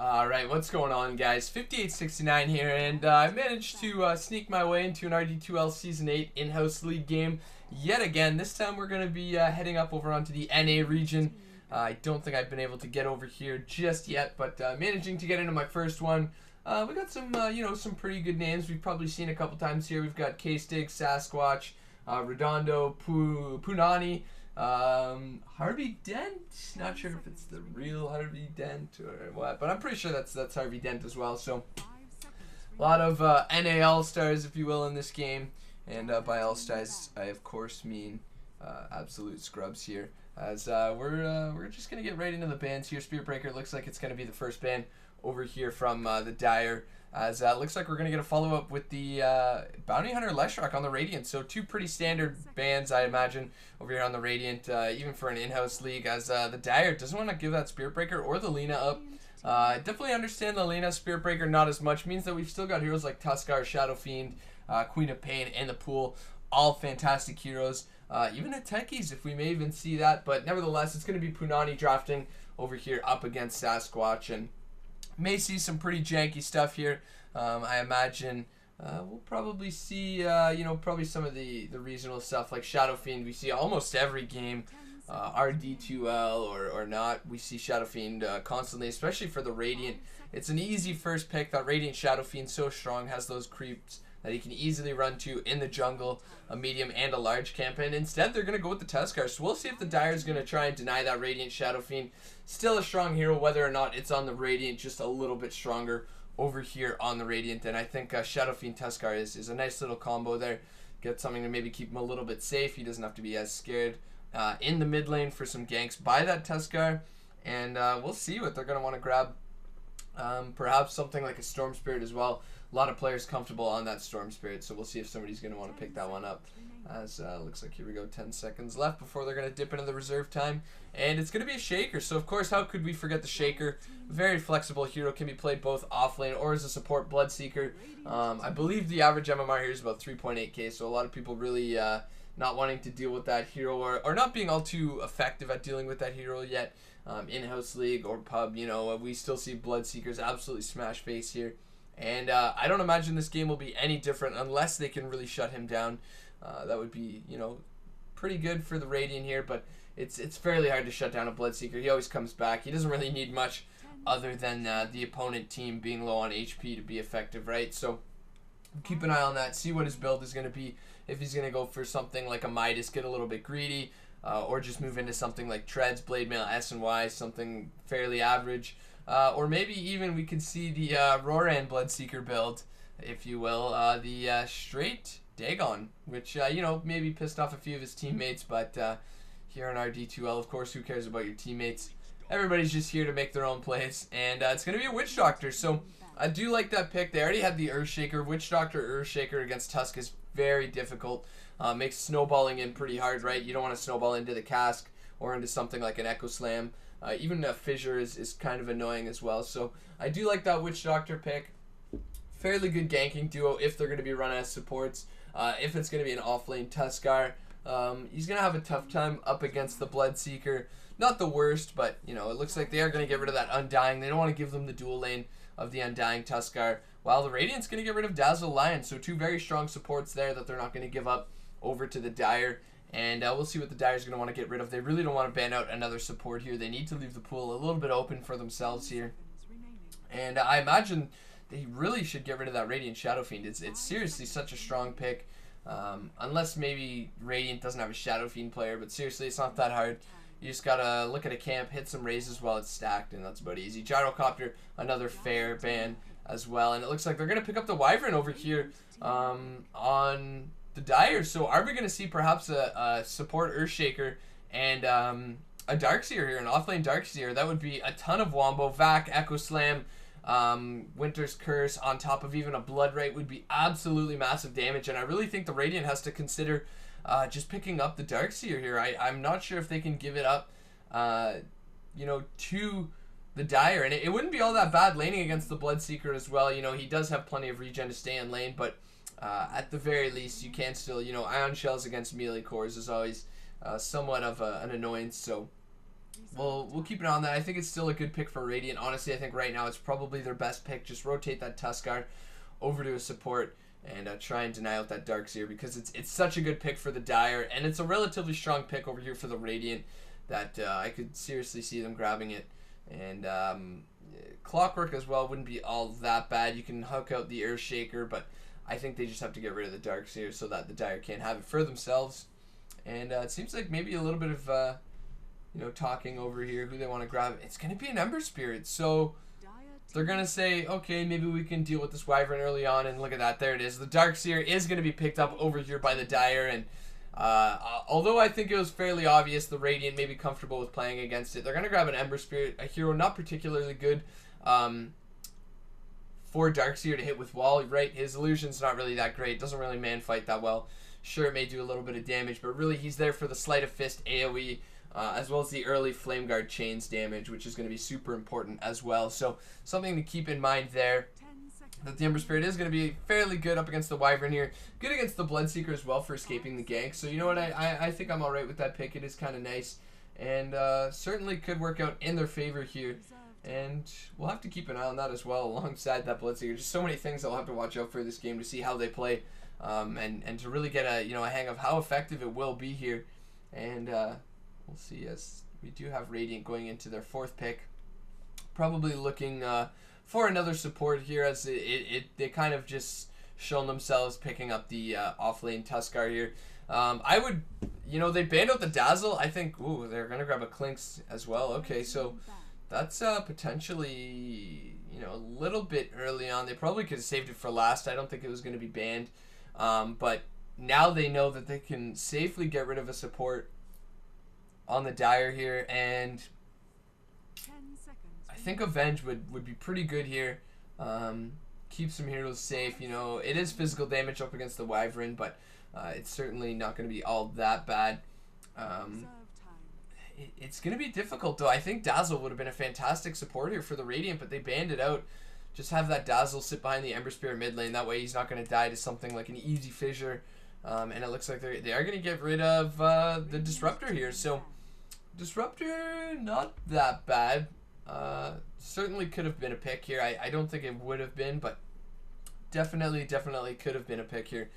Alright, what's going on, guys? 5869 here, and I managed to sneak my way into an RD2L Season 8 in-house league game yet again. This time we're going to be heading up over onto the NA region. I don't think I've been able to get over here just yet, but managing to get into my first one. We got some, some pretty good names we've probably seen a couple times here. We've got Stigs, Sasquatch, RedondO, PooNaNi. Harvey Dent, not sure if it's the real Harvey Dent or what, but I'm pretty sure that's Harvey Dent as well. So a lot of NA All-Stars, if you will, in this game, and by All-Stars I of course mean absolute scrubs here, as we're just gonna get right into the bans here. Spirit Breaker looks like it's gonna be the first ban over here from the Dire, as looks like we're going to get a follow-up with the Bounty Hunter Leshrock on the Radiant. So two pretty standard bans, I imagine, over here on the Radiant, even for an in-house league, as the Dire doesn't want to give that Spirit Breaker or the Lina up. I definitely understand the Lina, Spirit Breaker not as much. Means that we've still got heroes like Tuskar, Shadow Fiend, Queen of Pain, and the Pool. All fantastic heroes. Even at Techies, if we may even see that. But nevertheless, it's going to be PooNaNi drafting over here up against Sasquatch, and may see some pretty janky stuff here. I imagine we'll probably see, probably some of the regional stuff like Shadow Fiend. We see almost every game, RD2L or not. We see Shadow Fiend constantly, especially for the Radiant. It's an easy first pick. That Radiant Shadow Fiend so strong, has those creeps that he can easily run to in the jungle, a medium and a large camp. And instead, they're going to go with the Tuskar. So we'll see if the Dire is going to try and deny that Radiant Shadow Fiend. Still a strong hero, whether or not it's on the Radiant, just a little bit stronger over here on the Radiant. And I think Shadow Fiend Tuskar is a nice little combo there. Get something to maybe keep him a little bit safe. He doesn't have to be as scared in the mid lane for some ganks by that Tuskar. And we'll see what they're going to want to grab. Perhaps something like a Storm Spirit as well. A lot of players comfortable on that Storm Spirit, so we'll see if somebody's going to want to pick that one up. As looks like here we go, 10 seconds left before they're going to dip into the reserve time. And it's going to be a Shaker, so of course, how could we forget the Shaker? Very flexible hero, can be played both off lane or as a support Bloodseeker. I believe the average MMR here is about 3.8k, so a lot of people really not wanting to deal with that hero, or not being all too effective at dealing with that hero yet. In-house league or pub, we still see Bloodseekers absolutely smash face here. And I don't imagine this game will be any different unless they can really shut him down. That would be, pretty good for the Radiant here, but it's fairly hard to shut down a Bloodseeker. He always comes back. He doesn't really need much other than the opponent team being low on HP to be effective, right? So keep an eye on that. See what his build is going to be. If he's going to go for something like a Midas, get a little bit greedy, or just move into something like Treads, Blade Mail, S and Y, something fairly average. Or maybe even we could see the Roran Bloodseeker build, if you will, the straight Dagon, which, maybe pissed off a few of his teammates, but here on RD2L, of course, who cares about your teammates? Everybody's just here to make their own plays, and it's going to be a Witch Doctor, so I do like that pick. They already had the Earthshaker. Witch Doctor, Earthshaker against Tusk is very difficult. Makes snowballing in pretty hard, right? You don't want to snowball into the cask or into something like an Echo Slam. Even a Fissure is kind of annoying as well. So I do like that Witch Doctor pick. Fairly good ganking duo if they're going to be run as supports. If it's going to be an offlane Tuskar, he's going to have a tough time up against the Bloodseeker. Not the worst, but it looks like they are going to get rid of that Undying. They don't want to give them the dual lane of the Undying Tuskar, while the Radiant's going to get rid of Dazzle Lion. So two very strong supports there that they're not going to give up over to the Dire. And we'll see what the Dire's going to want to get rid of. They really don't want to ban out another support here. They need to leave the pool a little bit open for themselves here. And I imagine they really should get rid of that Radiant Shadow Fiend. It's seriously such a strong pick. Unless maybe Radiant doesn't have a Shadow Fiend player. But seriously, it's not that hard. You just got to look at a camp, hit some raises while it's stacked, and that's about easy. Gyrocopter, another fair ban as well. And it looks like they're going to pick up the Wyvern over here on the Dire. So are we going to see perhaps a support Earthshaker and a Darkseer here, an offlane Darkseer? That would be a ton of Wombo. Vac, Echo Slam, Winter's Curse on top of even a Blood Rite would be absolutely massive damage. And I really think the Radiant has to consider just picking up the Darkseer here. I'm not sure if they can give it up, to the Dire. And it wouldn't be all that bad laning against the Bloodseeker as well. He does have plenty of regen to stay in lane, but at the very least, you can still, Ion Shells against melee cores is always somewhat of an annoyance. So we'll keep an eye on that. I think it's still a good pick for Radiant. Honestly, I think right now it's probably their best pick. Just rotate that Tuskar over to a support and try and deny out that Darkseer, because it's such a good pick for the Dire, and it's a relatively strong pick over here for the Radiant that I could seriously see them grabbing it. And Clockwork as well wouldn't be all that bad. You can hook out the Earthshaker, but I think they just have to get rid of the Darkseer so that the Dire can't have it for themselves. And it seems like maybe a little bit of talking over here, who they want to grab. It's going to be an Ember Spirit, so they're going to say, okay, maybe we can deal with this Wyvern early on, and look at that, there it is. The Darkseer is going to be picked up over here by the Dire, and although I think it was fairly obvious the Radiant may be comfortable with playing against it, they're going to grab an Ember Spirit, a hero not particularly good for Darkseer to hit with wall, right? His illusion's not really that great, doesn't really man fight that well. Sure, it may do a little bit of damage, but really he's there for the Sleight of Fist AoE, as well as the early Flame Guard Chains damage, which is going to be super important as well. So something to keep in mind there, that the Ember Spirit is going to be fairly good up against the Wyvern here. Good against the Bloodseeker as well for escaping the gank. So you know what, I think I'm alright with that pick. It is kind of nice, and certainly could work out in their favor here. And we'll have to keep an eye on that as well alongside that Bloodseeker. Just so many things I'll have to watch out for this game to see how they play, and to really get a hang of how effective it will be here. And we'll see, as we do have Radiant going into their 4th pick. Probably looking for another support here, as they kind of just shown themselves picking up the off-lane Tuskar here. I would, they banned out the Dazzle. I think, ooh, they're going to grab a Clinks as well. Okay, so that's potentially, a little bit early on. They probably could have saved it for last. I don't think it was going to be banned. But now they know that they can safely get rid of a support on the Dire here, and I think Avenge would be pretty good here. Keep some heroes safe. It is physical damage up against the Wyvern, but it's certainly not going to be all that bad. It's going to be difficult, though. I think Dazzle would have been a fantastic support here for the Radiant, but they banned it out. Just have that Dazzle sit behind the Ember Spirit mid lane. That way he's not going to die to something like an easy fissure. And it looks like they are going to get rid of the Disruptor here. So Disruptor, not that bad. Certainly could have been a pick here. I don't think it would have been, but definitely could have been a pick here.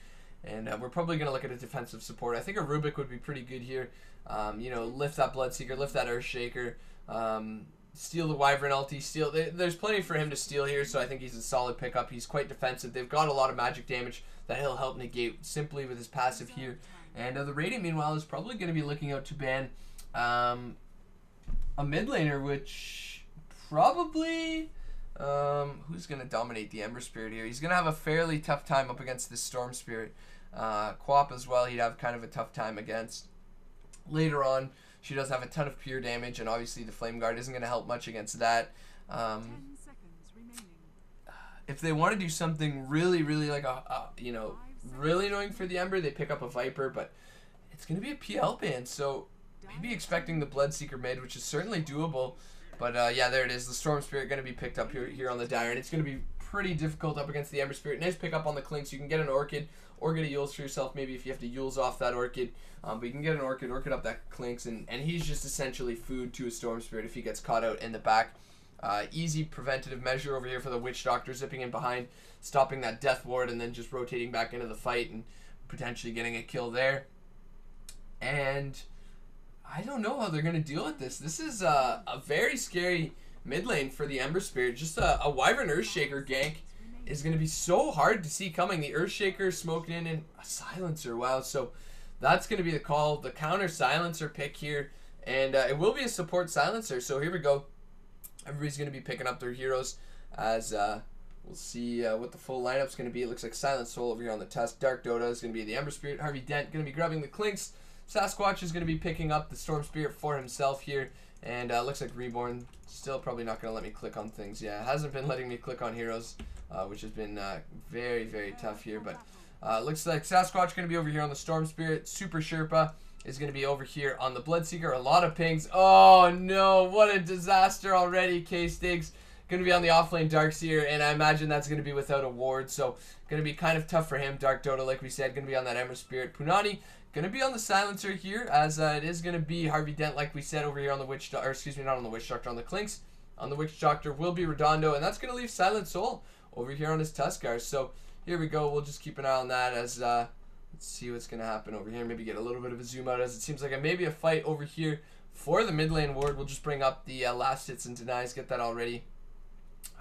And we're probably going to look at a defensive support. I think a Rubik would be pretty good here. Lift that Bloodseeker, lift that Earthshaker, steal the Wyvern ulti, steal. There's plenty for him to steal here, so I think he's a solid pickup. He's quite defensive. They've got a lot of magic damage that he'll help negate simply with his passive here. And the Radiant, meanwhile, is probably going to be looking out to ban a mid laner, which probably... who's going to dominate the Ember Spirit here? He's going to have a fairly tough time up against this Storm Spirit. Quap as well, he'd have kind of a tough time against. Later on, she does have a ton of pure damage, and obviously the Flame Guard isn't going to help much against that. If they want to do something really like really annoying for the Ember, they pick up a Viper, but it's going to be a PL ban, so maybe expecting the Bloodseeker mid, which is certainly doable. But yeah, there it is. The Storm Spirit going to be picked up here on the Dire, and it's going to be pretty difficult up against the Ember Spirit. Nice pick up on the Clinks. You can get an Orchid or get a Yules for yourself, maybe if you have to Yules off that Orchid. But you can get an Orchid up that Clinks, and he's just essentially food to a Storm Spirit if he gets caught out in the back. Easy preventative measure over here for the Witch Doctor, zipping in behind, stopping that Death Ward, and then just rotating back into the fight and potentially getting a kill there. And I don't know how they're going to deal with this. This is a very scary mid lane for the Ember Spirit. Just a Wyvern Earthshaker gank is going to be so hard to see coming. The Earthshaker smoking in, and a Silencer. Wow, so that's going to be the call. The counter Silencer pick here, and it will be a support Silencer. So here we go. Everybody's going to be picking up their heroes as we'll see what the full lineup's going to be. It looks like Silent Soul over here on the test. RD2L is going to be the Ember Spirit. Harvey Dent going to be grabbing the Clinks. Sasquatch is going to be picking up the Storm Spirit for himself here. And looks like Reborn still probably not going to let me click on things. Yeah, it hasn't been letting me click on heroes, which has been very tough here. But looks like Sasquatch going to be over here on the Storm Spirit. Super Sherpa is going to be over here on the Bloodseeker. A lot of pings. Oh no, what a disaster already. Stigs going to be on the offlane Darkseer, and I imagine that's going to be without a ward. So going to be kind of tough for him. RD2L, like we said, going to be on that Ember Spirit. PooNaNi Gonna be on the silencer here, as it is gonna be Harvey Dent, like we said over here on the Witch Doctor, or excuse me, not on the Witch Doctor, on the Clinks. On the Witch Doctor will be RedondO, and that's gonna leave Silent Soul over here on his Tuskar. So here we go. We'll just keep an eye on that as let's see what's gonna happen over here. Maybe get a little bit of a zoom out, as it seems like maybe a fight over here for the mid lane ward. We'll just bring up the last hits and denies, get that already.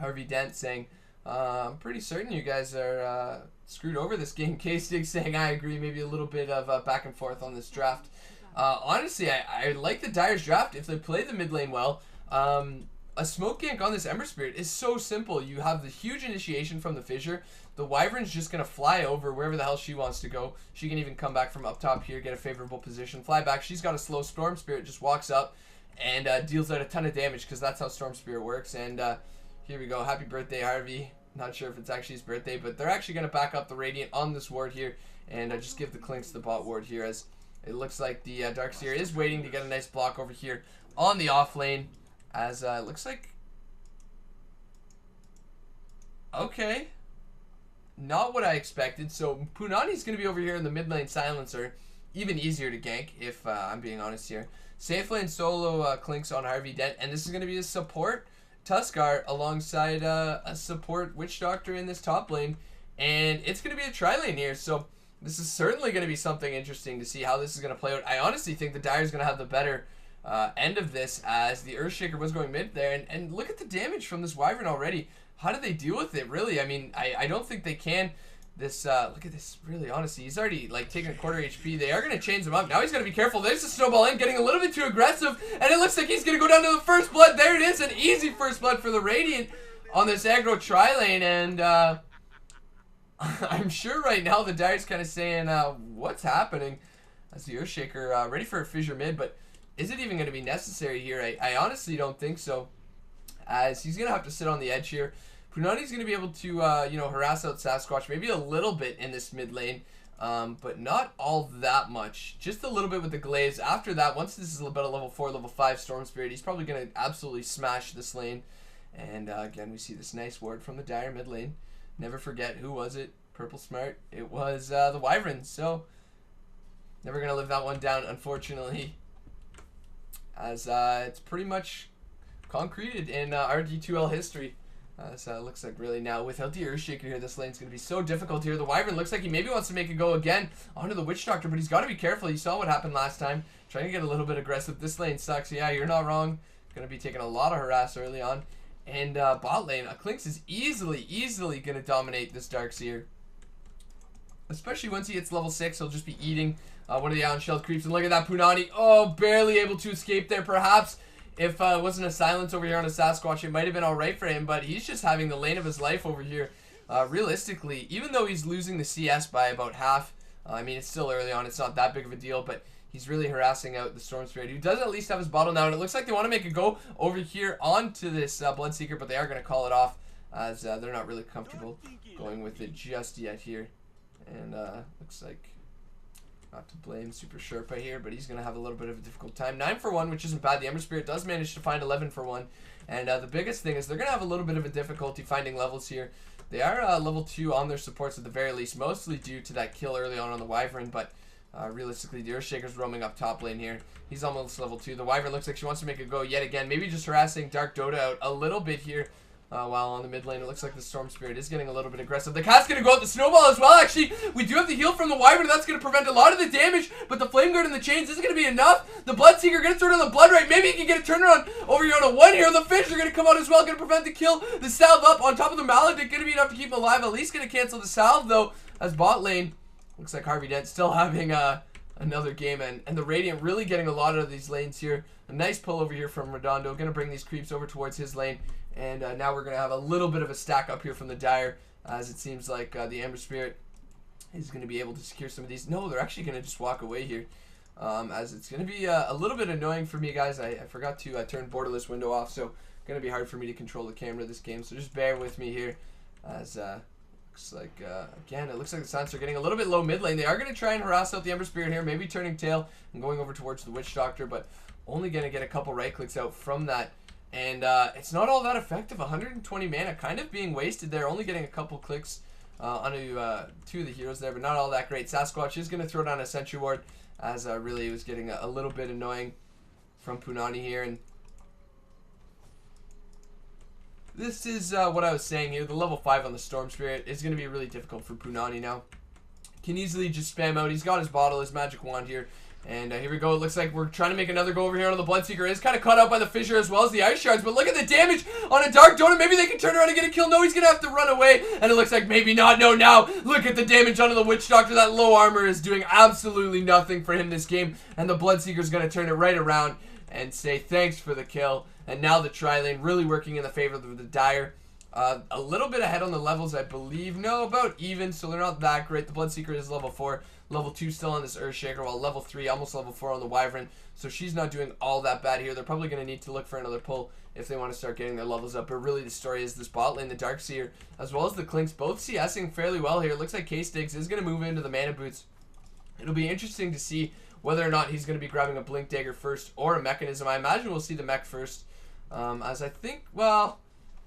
Harvey Dent saying, I'm pretty certain you guys are screwed over this game. K-Stigs saying, I agree, maybe a little bit of back and forth on this draft. Honestly, I like the Dire's draft if they play the mid lane well. A smoke gank on this Ember Spirit is so simple. You have the huge initiation from the Fissure. The Wyvern's just going to fly over wherever the hell she wants to go. She can even come back from up top here, get a favorable position, fly back. She's got a slow Storm Spirit, just walks up and deals out a ton of damage, because that's how Storm Spirit works. And here we go. Happy birthday, Harvey. Not sure if it's actually his birthday, but they're actually going to back up the Radiant on this ward here, and just give the Clinks the bot ward here, as it looks like the Darkseer is waiting to get a nice block over here on the off lane, as it looks like... Okay. Not what I expected. So PooNaNi's going to be over here in the mid lane silencer. Even easier to gank, if I'm being honest here. Safe lane solo Clinks on Harvey Dent, and this is going to be a support Tuskar alongside a support Witch Doctor in this top lane, and it's going to be a tri-lane here, so this is certainly going to be something interesting to see how this is going to play out. I honestly think the Dire's going to have the better end of this, as the Earthshaker was going mid there, and look at the damage from this Wyvern already. How do they deal with it, really? I mean, I don't think they can. This look at this, really, honestly, he's already like taking a quarter HP. They are going to change him up. Now he's got to be careful. There's the snowball in, getting a little bit too aggressive, and it looks like he's going to go down to the first blood. There it is, an easy first blood for the Radiant on this aggro tri-lane, and I'm sure right now the Dire's kind of saying, what's happening, as the Earthshaker ready for a Fissure mid, but is it even going to be necessary here? I honestly don't think so, as he's going to have to sit on the edge here. PooNaNi's going to be able to, you know, harass out Sasquatch maybe a little bit in this mid lane, but not all that much. Just a little bit with the Glaze. After that, once this is about a level 4, level 5 Storm Spirit, he's probably going to absolutely smash this lane. And again, we see this nice ward from the Dire mid lane. Never forget, who was it? Purple Smart. It was the Wyvern. So, never going to live that one down, unfortunately, as it's pretty much concreted in RD2L history. So it looks like really now, without the Earthshaker here, this lane's going to be so difficult here. The Wyvern looks like he maybe wants to make it go again onto the Witch Doctor, but he's got to be careful. You saw what happened last time. Trying to get a little bit aggressive. This lane sucks. Yeah, you're not wrong. Going to be taking a lot of harass early on. And bot lane, Clinks is easily going to dominate this Darkseer. Especially once he hits level 6, he'll just be eating one of the Iron Shell creeps. And look at that PooNaNi. Oh, barely able to escape there, perhaps. If it wasn't a silence over here on a Sasquatch, it might have been alright for him, but he's just having the lane of his life over here. Realistically, even though he's losing the CS by about half, I mean, it's still early on, it's not that big of a deal, but he's really harassing out the Storm Spirit, who does at least have his bottle now, and it looks like they want to make a go over here onto this Bloodseeker, but they are going to call it off, as they're not really comfortable going with it just yet here. And looks like... not to blame Super Sherpa here, but he's going to have a little bit of a difficult time. 9 for 1, which isn't bad. The Ember Spirit does manage to find 11 for 1. And the biggest thing is they're going to have a little bit of a difficulty finding levels here. They are level 2 on their supports at the very least, mostly due to that kill early on the Wyvern, but realistically, the Earthshaker's roaming up top lane here. He's almost level 2. The Wyvern looks like she wants to make a go yet again. Maybe just harassing RedondO out a little bit here. While on the mid lane, it looks like the Storm Spirit is getting a little bit aggressive. The cat's going to go out the snowball as well, actually. We do have the heal from the Wyvern. That's going to prevent a lot of the damage, but the Flame Guard and the chains isn't going to be enough. The Bloodseeker gets sort of the blood right. Maybe he can get a turnaround over here on a 1 here. The fish are going to come out as well, going to prevent the kill. The salve up on top of the Maledicte, going to be enough to keep him alive. At least going to cancel the salve, though, as bot lane. Looks like Harvey Dent still having another game, and the Radiant really getting a lot of these lanes here. A nice pull over here from RedondO. Going to bring these creeps over towards his lane. And now we're going to have a little bit of a stack up here from the Dire, as it seems like the Ember Spirit is going to be able to secure some of these. No, they're actually going to just walk away here, as it's going to be a little bit annoying for me, guys. I forgot to turn borderless window off, so going to be hard for me to control the camera this game, so just bear with me here, as looks like, again, it looks like the Silence are getting a little bit low mid lane. They are going to try and harass out the Ember Spirit here, maybe turning tail and going over towards the Witch Doctor, but only going to get a couple right clicks out from that. And it's not all that effective. 120 mana kind of being wasted there, only getting a couple clicks onto 2 of the heroes there, but not all that great. Sasquatch is going to throw down a sentry ward, as really it was getting a little bit annoying from PooNaNi here. And this is what I was saying here. The level 5 on the Storm Spirit is going to be really difficult for PooNaNi now. Can easily just spam out. He's got his bottle, his magic wand here. And here we go. It looks like we're trying to make another go over here on the Bloodseeker. Is kind of caught out by the Fissure as well as the Ice Shards. But look at the damage on a Dark Donut. Maybe they can turn around and get a kill. No, he's going to have to run away. And it looks like maybe not. No, now. Look at the damage onto the Witch Doctor. That low armor is doing absolutely nothing for him this game. And the Bloodseeker's going to turn it right around and say thanks for the kill. And now the Tri-Lane really working in the favor of the Dire. A little bit ahead on the levels, I believe. No, about even, so they're not that great. The Bloodseeker is level 4. Level 2 still on this Earthshaker, while level 3, almost level 4 on the Wyvern. So she's not doing all that bad here. They're probably going to need to look for another pull if they want to start getting their levels up. But really the story is this bot lane, the Darkseer, as well as the Clinks, both CSing fairly well here. It looks like Stigs is going to move into the Mana Boots. It'll be interesting to see whether or not he's going to be grabbing a Blink Dagger first or a Mechanism. I imagine we'll see the mech first, as I think, well,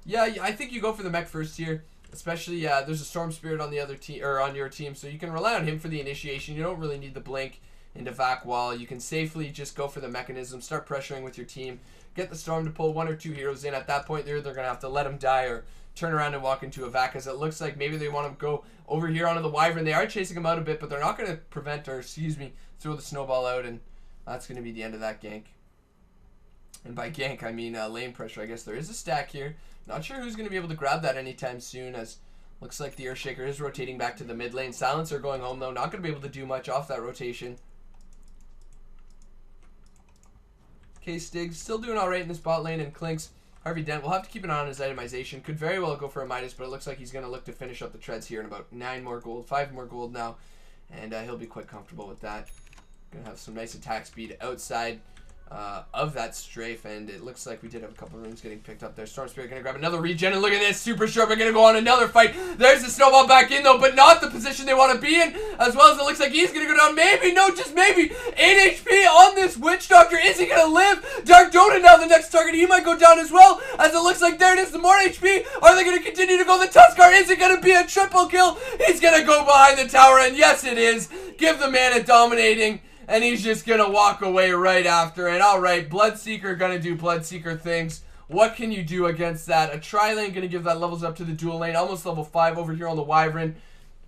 yeah, I think you go for the mech first here. Especially, there's a Storm Spirit on the other team, or on your team, so you can rely on him for the initiation. You don't really need the blink into Vac Wall. You can safely just go for the Mechanism, start pressuring with your team, get the Storm to pull 1 or 2 heroes in. At that point, they're going to have to let him die or turn around and walk into a Vac, as it looks like maybe they want to go over here onto the Wyvern. They are chasing him out a bit, but they're not going to prevent, or excuse me, throw the snowball out, and that's going to be the end of that gank. And by gank, I mean lane pressure. I guess there is a stack here. Not sure who's going to be able to grab that anytime soon, as looks like the Earthshaker is rotating back to the mid lane. Silencer going home, though. Not going to be able to do much off that rotation. Okay, Stigs still doing all right in this bot lane, and Clinks. Harvey Dent will have to keep an eye on his itemization. Could very well go for a Midas, but it looks like he's going to look to finish up the treads here in about 9 more gold, 5 more gold now, and he'll be quite comfortable with that. Going to have some nice attack speed outside of that strafe, and it looks like we did have a couple runes getting picked up there. Storm Spirit going to grab another regen, and look at this, Super Sharp are going to go on another fight. There's the snowball back in, though, but not the position they want to be in, as well as it looks like he's going to go down, maybe, no, just maybe, 8 HP on this Witch Doctor. Is he going to live? Dark Donut now the next target. He might go down as well, as it looks like there it is, the more HP. Are they going to continue to go the Tuskar? Is it going to be a triple kill? He's going to go behind the tower, and yes, it is. Give the mana dominating. And he's just going to walk away right after it. Alright, Bloodseeker going to do Bloodseeker things. What can you do against that? A Tri-Lane going to give that levels up to the dual lane. Almost level 5 over here on the Wyvern.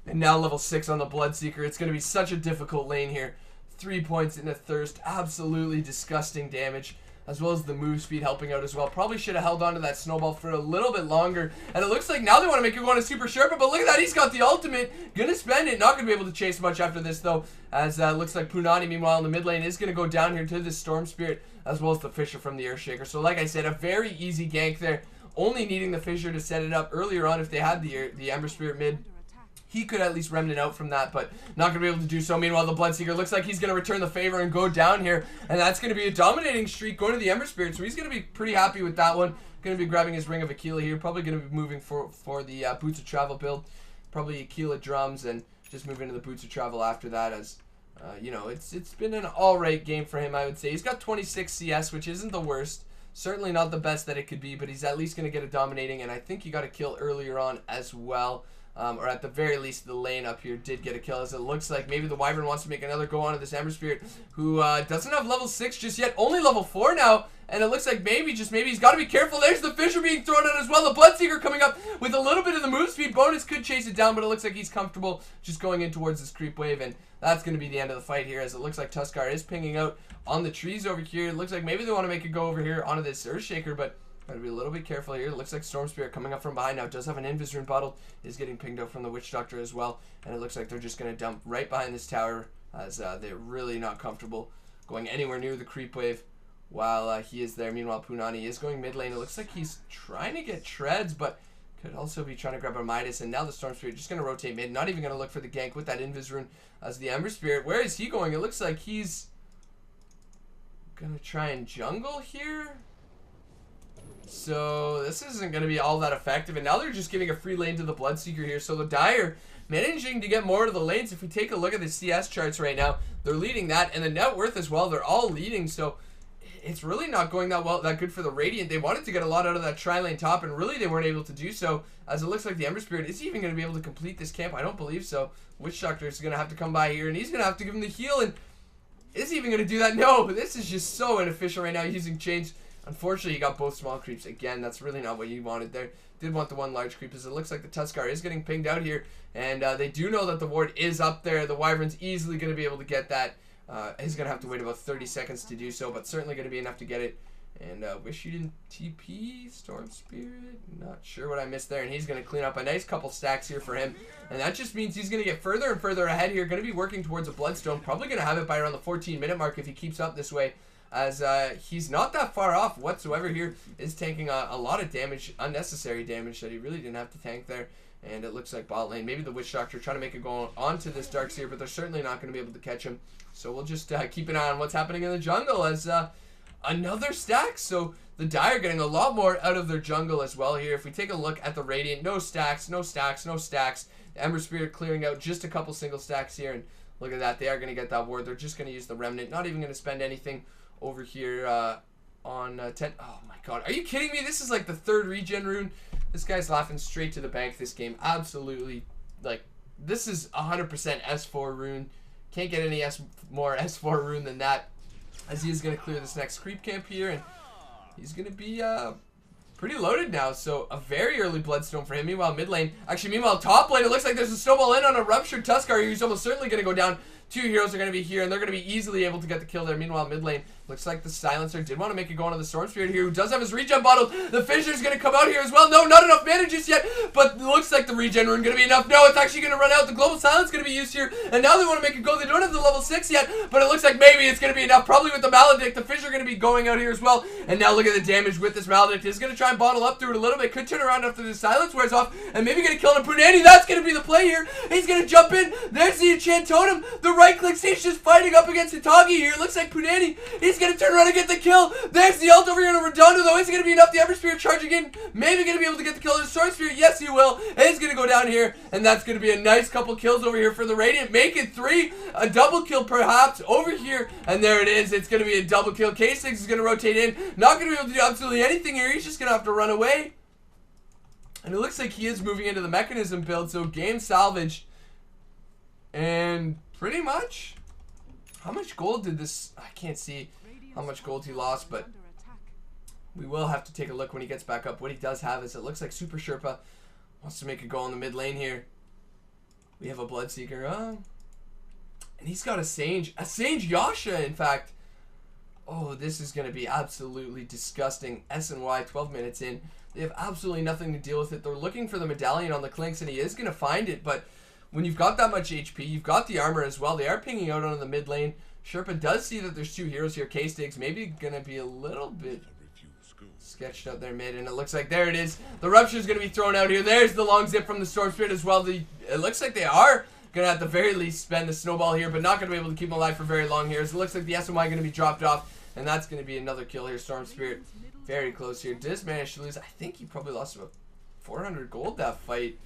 And now level 6 on the Bloodseeker. It's going to be such a difficult lane here. 3 points in a Thirst. Absolutely disgusting damage. As well as the move speed helping out as well. Probably should have held on to that snowball for a little bit longer. And it looks like now they want to make it go on a Super Sharper. But look at that. He's got the ultimate. Gonna spend it. Not going to be able to chase much after this, though. As looks like PooNaNi, meanwhile, in the mid lane is going to go down here to the Storm Spirit. As well as the Fissure from the Earthshaker. So like I said, a very easy gank there. Only needing the Fissure to set it up earlier on if they had the Ember Spirit mid. He could at least remnant out from that, but not going to be able to do so. Meanwhile, the Bloodseeker looks like he's going to return the favor and go down here. And that's going to be a dominating streak going to the Ember Spirit. So he's going to be pretty happy with that one. Going to be grabbing his Ring of Aquila here. Probably going to be moving for the Boots of Travel build. Probably Aquila drums and just move into the Boots of Travel after that, as you know, it's been an alright game for him, I would say. He's got 26 CS, which isn't the worst. Certainly not the best that it could be, but he's at least going to get a dominating, and I think he got a kill earlier on as well. Or at the very least, the lane up here did get a kill, as it looks like maybe the Wyvern wants to make another go onto this Ember Spirit, who doesn't have level 6 just yet, only level 4 now, and it looks like maybe, just maybe, he's got to be careful. There's the Fissure being thrown out as well. The Bloodseeker coming up with a little bit of the move speed bonus, could chase it down, but it looks like he's comfortable just going in towards this creep wave, and that's going to be the end of the fight here, as it looks like Tuskar is pinging out on the trees over here. It looks like maybe they want to make it go over here onto this Earthshaker, but gotta be a little bit careful here. It looks like Storm Spirit coming up from behind now. Does have an Invis rune bottle. Is getting pinged out from the Witch Doctor as well. And it looks like they're just going to dump right behind this tower, as they're really not comfortable going anywhere near the creep wave while he is there. Meanwhile, PooNaNi is going mid lane. It looks like he's trying to get treads, but could also be trying to grab a Midas. And now the Storm Spirit just going to rotate mid. Not even going to look for the gank with that Invis rune as the Ember Spirit. Where is he going? It looks like he's going to try and jungle here. So this isn't going to be all that effective, and now they're just giving a free lane to the Bloodseeker here. So the Dire managing to get more of the lanes. If we take a look at the CS charts right now, they're leading that, and the net worth as well, they're all leading. So it's really not going that good for the Radiant. They wanted to get a lot out of that tri-lane top, and really they weren't able to do so, as it looks like the Ember Spirit is even going to be able to complete this camp. I don't believe so. Witch Doctor is going to have to come by here, and he's going to have to give him the heal, and is he even going to do that? No, this is just so inefficient right now using chains. Unfortunately, you got both small creeps. Again, that's really not what you wanted there. Did want the one large creep, as it looks like the Tuskar is getting pinged out here, and they do know that the ward is up there. The Wyvern's easily going to be able to get that. He's going to have to wait about 30 seconds to do so, but certainly going to be enough to get it. And wish you didn't TP, Storm Spirit. Not sure what I missed there. And he's going to clean up a nice couple stacks here for him. And that just means he's going to get further and further ahead here. Going to be working towards a Bloodstone. Probably going to have it by around the 14-minute mark if he keeps up this way. As he's not that far off whatsoever here. Is tanking a lot of damage, unnecessary damage that he really didn't have to tank there. And it looks like bot lane. Maybe the Witch Doctor trying to make it go onto this Darkseer, but they're certainly not going to be able to catch him. So we'll just keep an eye on what's happening in the jungle as another stack. So the Dire getting a lot more out of their jungle as well here. If we take a look at the Radiant, no stacks, no stacks, no stacks. The Ember Spirit clearing out just a couple single stacks here. And look at that. They are going to get that ward. They're just going to use the Remnant. Not even going to spend anything over here on 10. Oh my god. Are you kidding me? This is like the third regen rune. This guy's laughing straight to the bank this game. Absolutely. Like, this is 100% S4 rune. Can't get any more S4 rune than that. As he is going to clear this next creep camp here. And he's going to be pretty loaded now. So a very early Bloodstone for him. Meanwhile, mid lane. Actually, meanwhile, top lane. It looks like there's a snowball in on a Ruptured Tuskar. He's almost certainly going to go down. Two heroes are going to be here, and they're going to be easily able to get the kill there. Meanwhile, mid lane, looks like the Silencer did want to make it go onto the Storm Spirit here, who does have his regen bottle. The Fisher's going to come out here as well. No, not enough mana just yet, but it looks like the regen rune going to be enough. No, it's actually going to run out. The Global Silence is going to be used here, and now they want to make it go. They don't have the level 6 yet, but it looks like maybe it's going to be enough. Probably with the Maledict. The Fisher going to be going out here as well, and now look at the damage with this Maledict. He's going to try and bottle up through it a little bit. Could turn around after the Silence wears off, and maybe going to kill him. PooNaNi, that's going to be the play here. He's going to jump in. There's the Enchant Totem. The right-click stage just fighting up against Hitagi here. Looks like PooNaNi, he's going to turn around and get the kill. There's the ult over here on RedondO, though. Is it going to be enough? The Ember Spirit charging in. Maybe going to be able to get the kill. The Storm Spirit, yes, he will. He's going to go down here, and that's going to be a nice couple kills over here for the Radiant. Make it 3. A double kill, perhaps, over here. And there it is. It's going to be a double kill. Stigs is going to rotate in. Not going to be able to do absolutely anything here. He's just going to have to run away. And it looks like he is moving into the Mechanism build, so game salvage. And pretty much... How much gold did this... I can't see how much gold he lost, but we will have to take a look when he gets back up. What he does have is it looks like Super Sherpa wants to make a go in the mid lane here. We have a Bloodseeker. And he's got a Sage Yasha, in fact. Oh, this is going to be absolutely disgusting. S&Y, 12 minutes in. They have absolutely nothing to deal with it. They're looking for the medallion on the Clinks, and he is going to find it, but... When you've got that much HP, you've got the armor as well. They are pinging out on the mid lane. Sherpa does see that there's two heroes here. Stigs maybe going to be a little bit sketched out there mid. And it looks like there it is. The Rupture is going to be thrown out here. There's the long zip from the Storm Spirit as well. It looks like they are going to at the very least spend the snowball here, but not going to be able to keep him alive for very long here. So it looks like the SMY going to be dropped off. And that's going to be another kill here. Storm Spirit very close here. Does manage to lose. I think he probably lost about 400 gold that fight.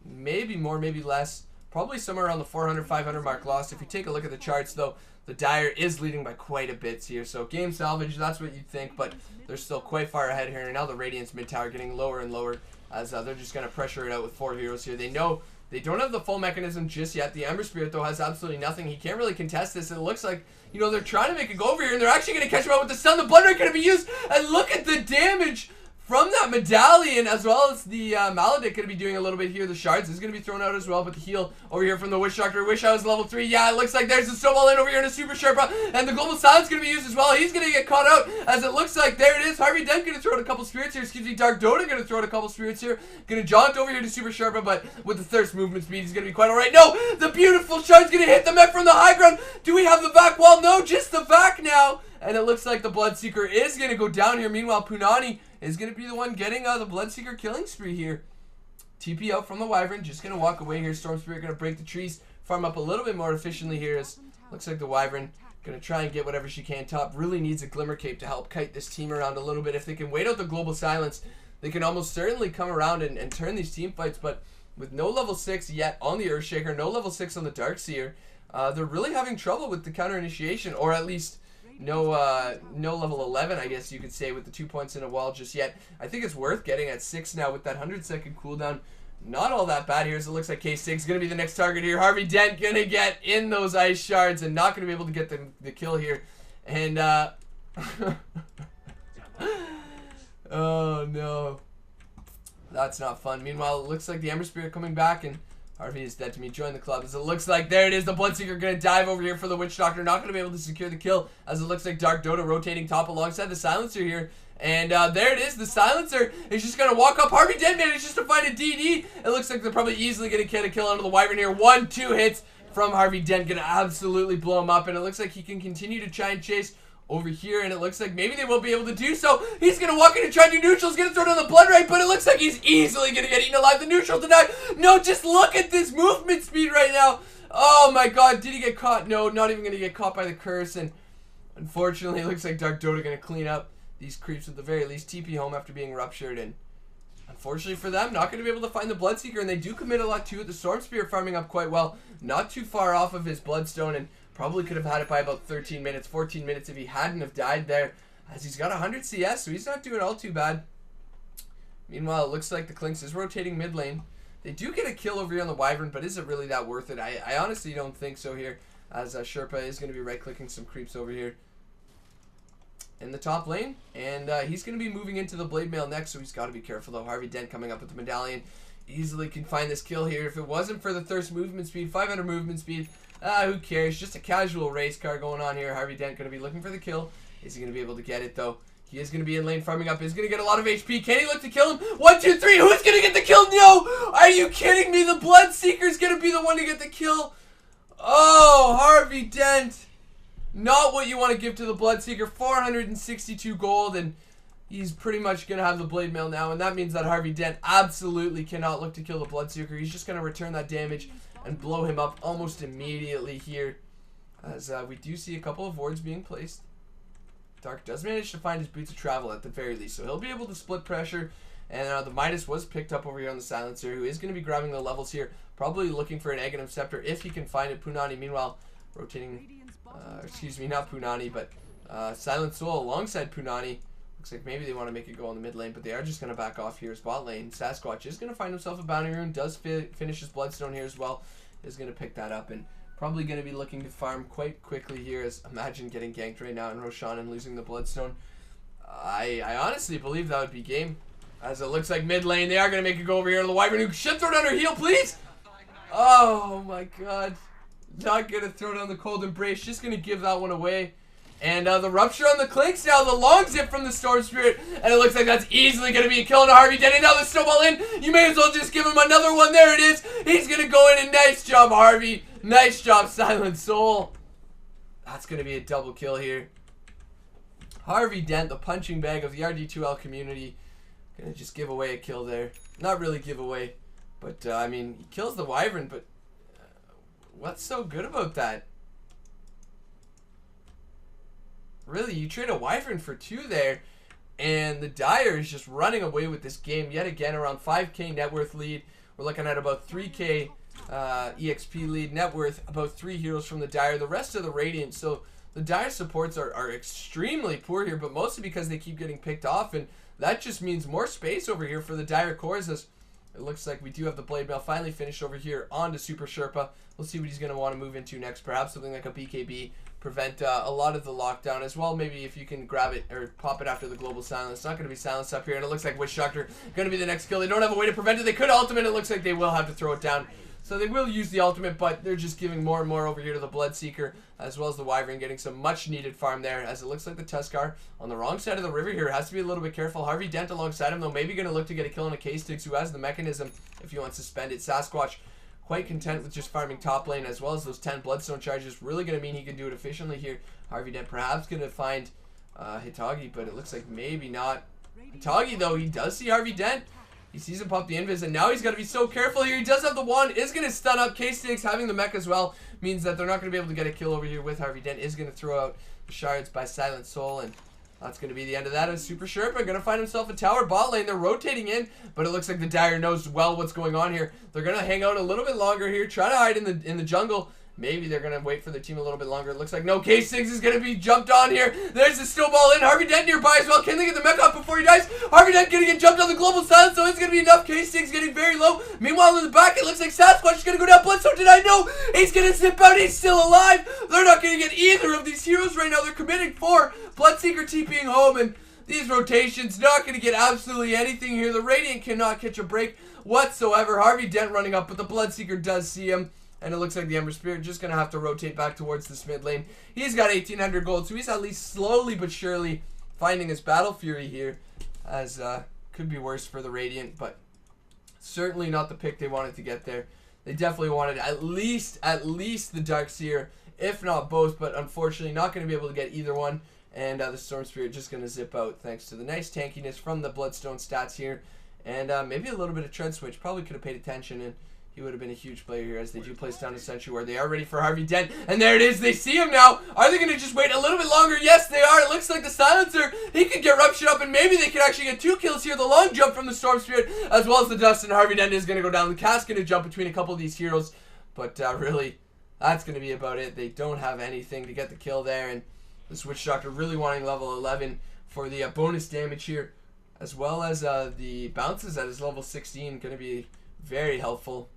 Maybe more, maybe less. Probably somewhere around the 400, 500 mark lost. If you take a look at the charts, though, the Dire is leading by quite a bit here. So game salvage, that's what you'd think, but they're still quite far ahead here. And now the Radiant's mid tower getting lower and lower as they're just going to pressure it out with 4 heroes here. They know they don't have the full mechanism just yet. The Ember Spirit, though, has absolutely nothing. He can't really contest this. And it looks like, you know, they're trying to make it go over here, and they're actually going to catch him out with the stun. The Blood Ray going to be used, and look at the damage from that medallion, as well as the Maledict going to be doing a little bit here. The shards is going to be thrown out as well, but the heal over here from the Witch Doctor. Wish I was level 3. Yeah, it looks like there's a snowball in over here in a Super Sherpa, and the Global Silence is going to be used as well. He's going to get caught out, as it looks like there it is. Harvey Dent going to throw out a couple spirits here. Excuse me, Dark Dota going to throw out a couple spirits here. Going to jaunt over here to Super Sherpa, but with the Thirst movement speed, he's going to be quite alright. No, the beautiful shard's going to hit the mech from the high ground. Do we have the back wall? No, just the back now. And it looks like the Bloodseeker is going to go down here. Meanwhile, PooNaNi is going to be the one getting the Bloodseeker killing spree here. TP out from the Wyvern. Just going to walk away here. Storm Spirit going to break the trees. Farm up a little bit more efficiently here. As looks like the Wyvern going to try and get whatever she can. Top really needs a Glimmer Cape to help kite this team around a little bit. If they can wait out the Global Silence, they can almost certainly come around and turn these team fights. But with no level 6 yet on the Earthshaker, no level 6 on the Darkseer, they're really having trouble with the counter initiation. Or at least... no level 11, I guess you could say, with the 2 points in a wall just yet. I think it's worth getting at 6 now with that 100-second cooldown. Not all that bad here, as it looks like K6 going to be the next target here. Harvey Dent going to get in those ice shards and not going to be able to get the kill here. And, oh, no. That's not fun. Meanwhile, it looks like the Ember Spirit coming back, and Harvey is dead to me. Join the club, as it looks like there it is. The Bloodseeker going to dive over here for the Witch Doctor. Not going to be able to secure the kill, as it looks like RD2L rotating top alongside the Silencer here. And there it is. The Silencer is just going to walk up. Harvey Dent manages to find a DD. It looks like they're probably easily going to get a kill onto the Wyvern here. 1-2 hits from Harvey Dent. Going to absolutely blow him up. And it looks like he can continue to try and chase over here, and it looks like maybe they won't be able to do so. He's going to walk in and try to do neutral. He's going to throw down the Blood Right, but it looks like he's easily going to get eaten alive. The neutral denied. No, just look at this movement speed right now. Oh my god, did he get caught? No, not even going to get caught by the curse, and unfortunately, it looks like RD2L going to clean up these creeps at the very least. TP home after being ruptured, and unfortunately for them, not going to be able to find the Bloodseeker, and they do commit a lot to it. The Storm Spirit farming up quite well. Not too far off of his Bloodstone, and probably could have had it by about 13 minutes, 14 minutes if he hadn't have died there, as he's got 100 CS, so he's not doing all too bad. Meanwhile, it looks like the Clinks is rotating mid lane. They do get a kill over here on the Wyvern, but is it really that worth it? I honestly don't think so here, as Sherpa is going to be right-clicking some creeps over here in the top lane, and he's going to be moving into the Blade Mail next, so he's got to be careful though. Harvey Dent coming up with the Medallion easily can find this kill here. If it wasn't for the Thirst movement speed, 500 movement speed, who cares? Just a casual race car going on here. Harvey Dent going to be looking for the kill. Is he going to be able to get it though? He is going to be in lane farming up. He's going to get a lot of HP. Can he look to kill him? 1, 2, 3. Who's going to get the kill? No! Are you kidding me? The Bloodseeker is going to be the one to get the kill. Oh, Harvey Dent. Not what you want to give to the Bloodseeker. 462 gold, and he's pretty much going to have the Blade Mail now, and that means that Harvey Dent absolutely cannot look to kill the Bloodseeker. He's just going to return that damage and blow him up almost immediately here, as we do see a couple of wards being placed. Dark does manage to find his Boots of Travel at the very least, so he'll be able to split pressure, and the Midas was picked up over here on the Silencer, who is going to be grabbing the levels here, probably looking for an Aghanim Scepter if he can find it. PooNaNi, meanwhile, rotating, excuse me, not PooNaNi, but Silent Soul alongside PooNaNi. Looks like maybe they want to make it go on the mid lane, but they are just going to back off here as bot lane. Sasquatch is going to find himself a bounty rune, does finish his Bloodstone here as well, is going to pick that up, and probably going to be looking to farm quite quickly here, as imagine getting ganked right now in Roshan and losing the Bloodstone. I honestly believe that would be game, as it looks like mid lane, they are going to make it go over here to the Wyvern, who should throw down her heal, please! Oh my god. Not going to throw down the Cold Embrace, just going to give that one away. And the Rupture on the Clinks now, the long zip from the Storm Spirit, and it looks like that's easily going to be a kill to Harvey Dent. And now the Snowball in, you may as well just give him another one. There it is. He's going to go in, and nice job, Harvey. Nice job, Silent Soul. That's going to be a double kill here. Harvey Dent, the punching bag of the RD2L community, going to just give away a kill there. Not really give away, but I mean, he kills the Wyvern, but what's so good about that? Really, you trade a Wyvern for 2 there, and the Dire is just running away with this game yet again. Around 5k net worth lead. We're looking at about 3k EXP lead. Net worth about 3 heroes from the Dire. The rest of the Radiant. So the Dire supports are extremely poor here, but mostly because they keep getting picked off, and that just means more space over here for the Dire cores, as it looks like we do have the Blade Mail finally finished over here onto Super Sherpa. We'll see what he's going to want to move into next. Perhaps something like a BKB. Prevent a lot of the lockdown as well. Maybe if you can grab it or pop it after the global silence. It's not going to be silenced up here, and it looks like Witch Doctor going to be the next kill. They don't have a way to prevent it. They could ultimate. It looks like they will have to throw it down. So they will use the ultimate, but they're just giving more and more over here to the Bloodseeker, as well as the Wyvern, getting some much needed farm there, as it looks like the Tuskar on the wrong side of the river here has to be a little bit careful. Harvey Dent alongside him, though, maybe going to look to get a kill on a K-Stigs, who has the mechanism if he wants to spend it. Sasquatch quite content with just farming top lane, as well as those 10 Bloodstone charges. Really going to mean he can do it efficiently here. Harvey Dent perhaps going to find Hitagi, but it looks like maybe not. Hitagi, though, he does see Harvey Dent. He sees him pop the invis, and now he's got to be so careful here. He does have the wand, is going to stun up. K-Stigs having the mech as well means that they're not going to be able to get a kill over here with Harvey Dent. Is going to throw out the shards by Silent Soul, and that's going to be the end of that. As Super Sherpa going to find himself a tower bot lane. They're rotating in, but it looks like the Dire knows well what's going on here. They're going to hang out a little bit longer here, try to hide in the jungle. maybe they're going to wait for their team a little bit longer. It looks like no. K6 is going to be jumped on here. There's the snowball in. HarveyDent nearby as well. Can they get the mech off before he dies? HarveyDent going to get jumped on the global silence, so it's going to be enough. K6 getting very low. Meanwhile, in the back, it looks like Sasquatch is going to go down. Bloodstone did I know? He's going to zip out. He's still alive. They're not going to get either of these heroes right now. They're committing 4. Bloodseeker TPing home, and these rotations not going to get absolutely anything here. The Radiant cannot catch a break whatsoever. HarveyDent running up, but the Bloodseeker does see him. And it looks like the Ember Spirit just going to have to rotate back towards this mid lane. He's got 1,800 gold, so he's at least slowly but surely finding his Battle Fury here. As could be worse for the Radiant, but certainly not the pick they wanted to get there. They definitely wanted at least the Darkseer, if not both, but unfortunately not going to be able to get either one. And the Storm Spirit just going to zip out thanks to the nice tankiness from the Bloodstone stats here. And maybe a little bit of tread switch. Probably could have paid attention, and he would have been a huge player here as they do place down a sentry where they are ready for HarveyDent. And there it is. They see him now. Are they going to just wait a little bit longer? Yes, they are. It looks like the Silencer, he could get ruptured up, and maybe they could actually get 2 kills here. The long jump from the Storm Spirit as well as the Dust, and HarveyDent is going to go down. The Cast going to jump between a couple of these heroes. But really, that's going to be about it. They don't have anything to get the kill there. And the Switch Doctor really wanting level 11 for the bonus damage here, as well as the bounces at his level 16. Going to be very helpful.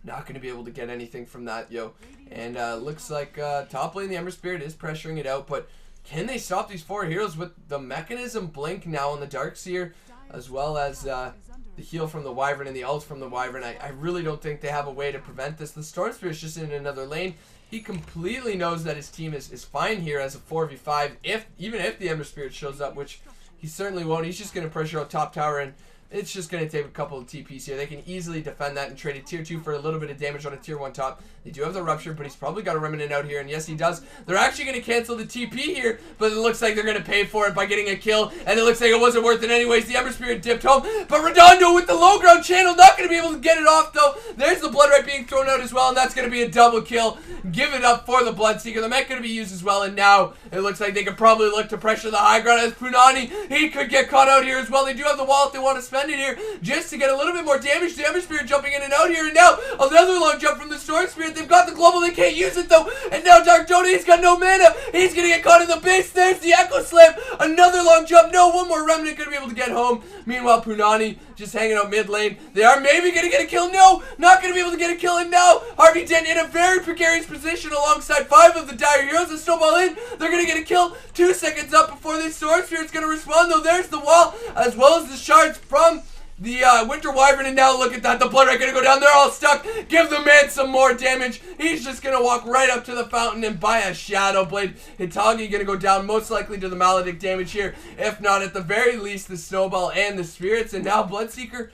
Not going to be able to get anything from that, yo. And looks like top lane, the Ember Spirit is pressuring it out, but can they stop these 4 heroes with the Mechanism Blink now on the Darkseer, as well as the heal from the Wyvern and the ult from the Wyvern? I really don't think they have a way to prevent this. The Storm Spirit's just in another lane. He completely knows that his team is fine here as a 4v5, even if the Ember Spirit shows up, which he certainly won't. He's just going to pressure out top tower, and it's just going to take a couple of TPs here. They can easily defend that and trade a tier 2 for a little bit of damage on a tier 1 top. They do have the Rupture, but he's probably got a Remnant out here, and yes, he does. They're actually going to cancel the TP here, but it looks like they're going to pay for it by getting a kill, and it looks like it wasn't worth it anyways. The Ember Spirit dipped home, but RedondO with the low ground channel, not going to be able to get it off, though. There's the Blood Right being thrown out as well, and that's going to be a double kill. Give it up for the Bloodseeker. The mech going to be used as well, and now it looks like they could probably look to pressure the high ground as PooNaNi, he could get caught out here as well. They do have the wall if they want to spend it here, just to get a little bit more damage. The Ember Spirit jumping in and out here, and now another long jump from the Storm Spirit. They've got the global, they can't use it though, and now Dark Joda, he's got no mana. He's gonna get caught in the base. There's the Echo Slam, another long jump. No, one more Remnant gonna be able to get home. Meanwhile, PooNaNi just hanging out mid lane. They are maybe gonna get a kill. No, not gonna be able to get a kill, and now HarveyDent in a very precarious position alongside 5 of the Dire Heroes. The snowball in, they're gonna get a kill 2 seconds up before the Storm Spirit's gonna respond though. There's the wall, as well as the shards from the Winter Wyvern, and now look at that. The Blood Right gonna go down. They're all stuck. Give the man some more damage. He's just gonna walk right up to the fountain and buy a Shadow Blade. Hitagi gonna go down, most likely to the Maledict damage here. If not, at the very least, the Snowball and the Spirits. And now Bloodseeker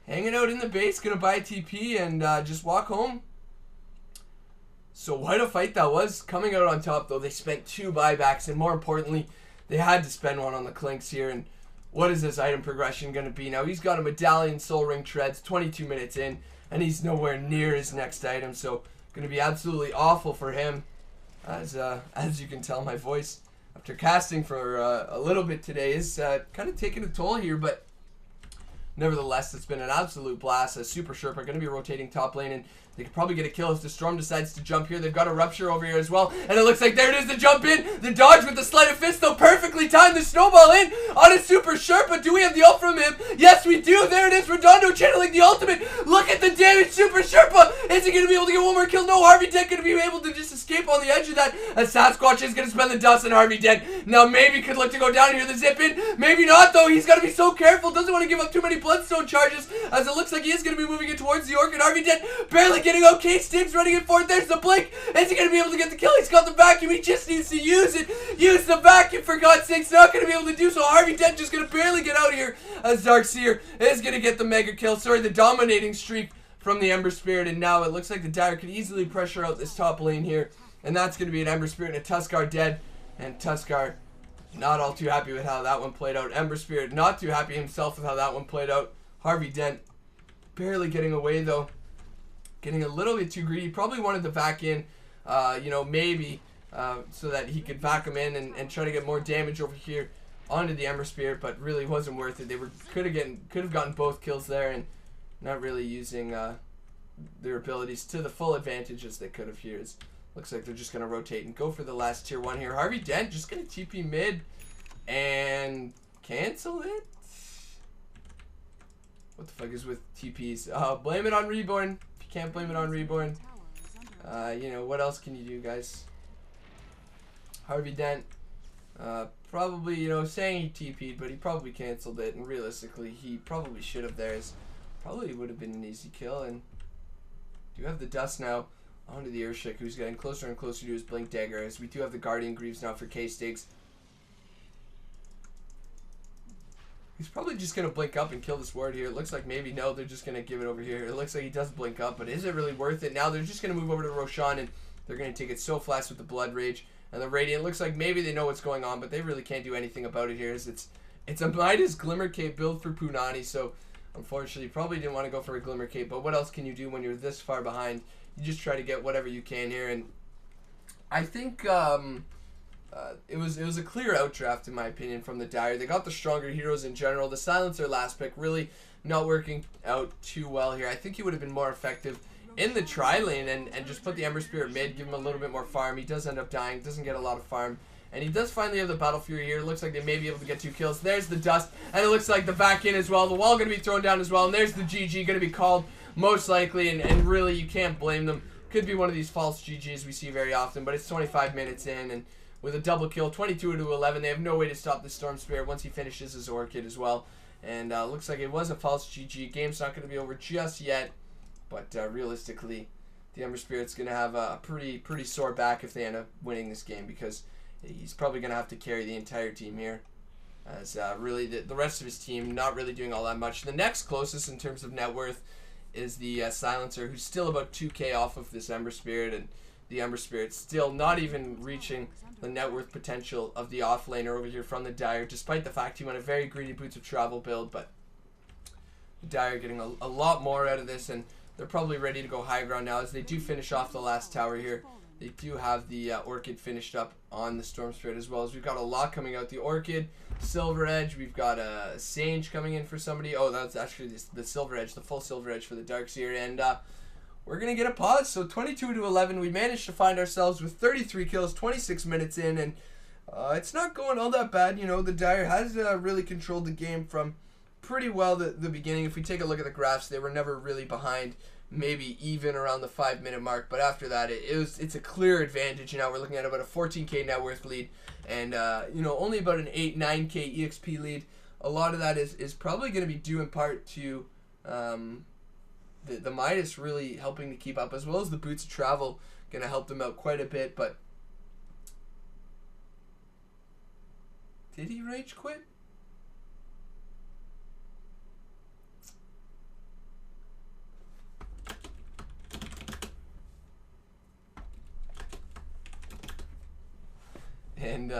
hanging out in the base, gonna buy a TP and just walk home. So what a fight that was. Coming out on top, though, they spent 2 buybacks, and more importantly, they had to spend one on the Clinks here. And what is this item progression going to be now? He's got a Medallion, Soul Ring, Treads, 22 minutes in, and he's nowhere near his next item. So going to be absolutely awful for him. As you can tell, my voice, after casting for a little bit today, is kind of taking a toll here. But nevertheless, it's been an absolute blast. Super Sherpa are going to be rotating top lane, and they could probably get a kill if the Storm decides to jump here. They've got a Rupture over here as well. And it looks like there it is, the jump in. The dodge with the Sleight of Fist, though, perfectly timed. The snowball in on a Super Sherpa. Do we have the ult from him? Yes, we do. There it is. RedondO channeling the ultimate. Look at the damage. Super Sherpa. Is he going to be able to get one more kill? No, HarveyDent going to be able to just escape on the edge of that. And Sasquatch is going to spend the dust on HarveyDent. Now, maybe could look to go down here. The zip in. Maybe not, though. He's got to be so careful. Doesn't want to give up too many Bloodstone charges, as it looks like he is going to be moving it towards the Orc. And HarveyDent barely getting okay. Stigs running it forward. There's the blink. Is he going to be able to get the kill? He's got the vacuum. He just needs to use it. Use the vacuum, for God's sakes. Not going to be able to do so. HarveyDent just going to barely get out here, as Darkseer is going to get the mega kill. Sorry, the dominating streak from the Ember Spirit. And now it looks like the Dire could easily pressure out this top lane here. And that's going to be an Ember Spirit and a Tuskar dead. And Tuskar not all too happy with how that one played out. Ember Spirit not too happy himself with how that one played out. HarveyDent barely getting away, though. Getting a little bit too greedy. Probably wanted to vac in, you know, maybe, so that he could vac him in and try to get more damage over here onto the Ember Spirit, but really wasn't worth it. They could have gotten both kills there, and not really using their abilities to the full advantage as they could have here. Looks like they're just going to rotate and go for the last tier 1 here. Harvey Dent just going to TP mid and cancel it. What the fuck is with TPs? Blame it on Reborn. If you can't blame it on Reborn, you know, what else can you do, guys? Harvey Dent, probably, you know, saying he TP'd, but he probably canceled it, and realistically, he probably should have. Theirs probably would have been an easy kill, and do have the dust now onto the Urshik, who's getting closer and closer to his Blink Dagger, as we do have the Guardian Greaves now for K-Stigs. He's probably just going to blink up and kill this ward here. It looks like maybe, no, they're just going to give it over here. It looks like he does blink up, but is it really worth it? Now they're just going to move over to Roshan, and they're going to take it so fast with the Blood Rage and the Radiant. Looks like maybe they know what's going on, but they really can't do anything about it here. It's a Midas Glimmer Cape build for PooNaNi, so unfortunately probably didn't want to go for a Glimmer Cape, but what else can you do when you're this far behind? You just try to get whatever you can here, and I think it was a clear outdraft in my opinion from the Dire. They got the stronger heroes in general. The Silencer last pick really not working out too well here. I think he would have been more effective in the tri-lane and just put the Ember Spirit mid, give him a little bit more farm. He does end up dying, doesn't get a lot of farm, and he does finally have the Battle Fury here. It looks like they may be able to get 2 kills. There's the dust, and it looks like the back in as well. The wall going to be thrown down as well, and there's the GG going to be called most likely, and really you can't blame them. Could be one of these false GGs we see very often, but it's 25 minutes in, and with a double kill, 22 to 11, they have no way to stop the Storm Spirit once he finishes his Orchid as well. And looks like it was a false GG. Game's not going to be over just yet, but realistically, the Ember Spirit's going to have a pretty sore back if they end up winning this game, because he's probably going to have to carry the entire team here, as really the rest of his team not really doing all that much. The next closest in terms of net worth is the Silencer, who's still about 2k off of this Ember Spirit, and the Ember Spirit still not even reaching the net worth potential of the offlaner over here from the Dire, despite the fact he went a very greedy Boots of Travel build. But the Dire getting a lot more out of this, and they're probably ready to go high ground now as they do finish off the last tower here. They do have the Orchid finished up on the Storm Spirit, as well as we've got a lot coming out. The Orchid, Silver Edge, we've got a Sage coming in for somebody. Oh, that's actually the Silver Edge, the full Silver Edge for the Darkseer, and we're going to get a pause. So 22 to 11, we managed to find ourselves with 33 kills, 26 minutes in, and it's not going all that bad. You know, the Dire has really controlled the game from pretty well the beginning. If we take a look at the graphs, they were never really behind, maybe even around the 5-minute mark, but after that it's a clear advantage. Now we're looking at about a 14k net worth lead, and you know, only about an 8-9k exp lead. A lot of that is probably going to be due in part to the Midas really helping to keep up, as well as the Boots of Travel going to help them out quite a bit. But did he rage quit? And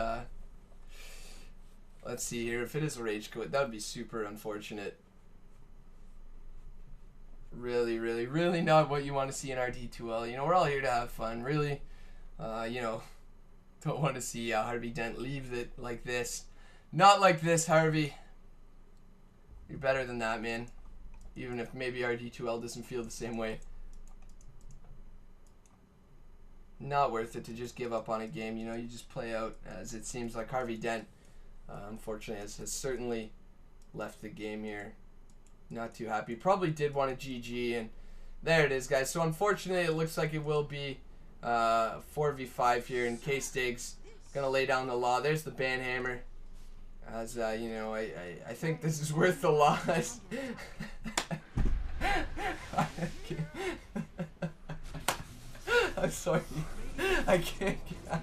let's see here. If it is a rage quit, that would be super unfortunate. Really not what you want to see in RD2L. You know, we're all here to have fun. Really, you know, don't want to see Harvey Dent leave it like this. Not like this, Harvey. You're better than that, man. Even if maybe RD2L doesn't feel the same way. Not worth it to just give up on a game. You know, you just play out, as it seems like Harvey Dent, unfortunately, has certainly left the game here. Not too happy. Probably did want a GG, and there it is, guys. So unfortunately, it looks like it will be 4v5 here, and K-Stigs gonna lay down the law. There's the banhammer. As you know, I think this is worth the loss. I'm sorry. I can't get out.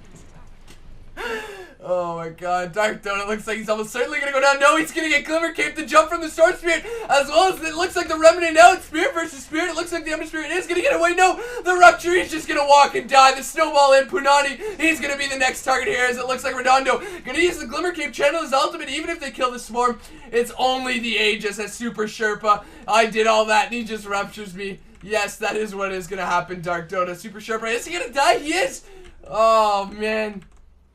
Oh my god, RedondO looks like he's almost certainly gonna go down. No, he's gonna get Glimmer Cape to jump from the Storm Spirit, as well as it looks like the Remnant out. Spirit versus Spirit. It looks like the Ember Spirit is gonna get away. No, the Rupture, he's just gonna walk and die. The Snowball in PooNaNi, he's gonna be the next target here, as it looks like RedondO gonna use the Glimmer Cape, channel his ultimate. Even if they kill the Swarm, it's only the Aegis as Super Sherpa. I did all that and he just ruptures me. Yes, that is what is gonna happen, RedondO. Super Sherpa, is he gonna die? He is! Oh man.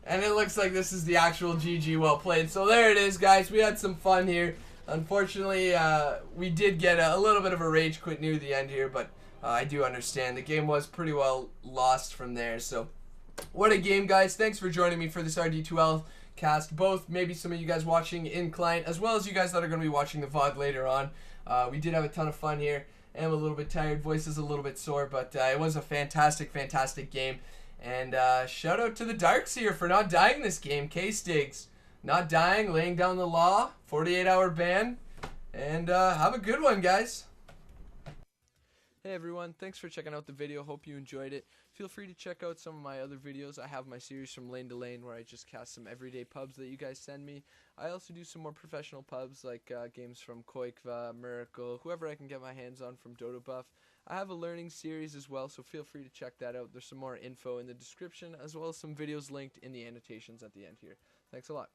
And it looks like this is the actual GG. Well played. So there it is, guys. We had some fun here. Unfortunately, we did get a little bit of a rage quit near the end here, but I do understand. The game was pretty well lost from there. So, what a game, guys. Thanks for joining me for this RD2L cast. Both, maybe some of you guys watching in client, as well as you guys that are going to be watching the VOD later on. We did have a ton of fun here. I am a little bit tired. Voice is a little bit sore, but it was a fantastic, fantastic game. And shout out to the Darks here for not dying this game. Stigs, not dying, laying down the law, 48-hour ban. And have a good one, guys. Hey everyone, thanks for checking out the video. Hope you enjoyed it. Feel free to check out some of my other videos. I have my series from lane to lane where I just cast some everyday pubs that you guys send me. I also do some more professional pubs like games from Koikva, Miracle, whoever I can get my hands on from Dodo Buff. I have a learning series as well, so feel free to check that out. There's some more info in the description as well as some videos linked in the annotations at the end here. Thanks a lot.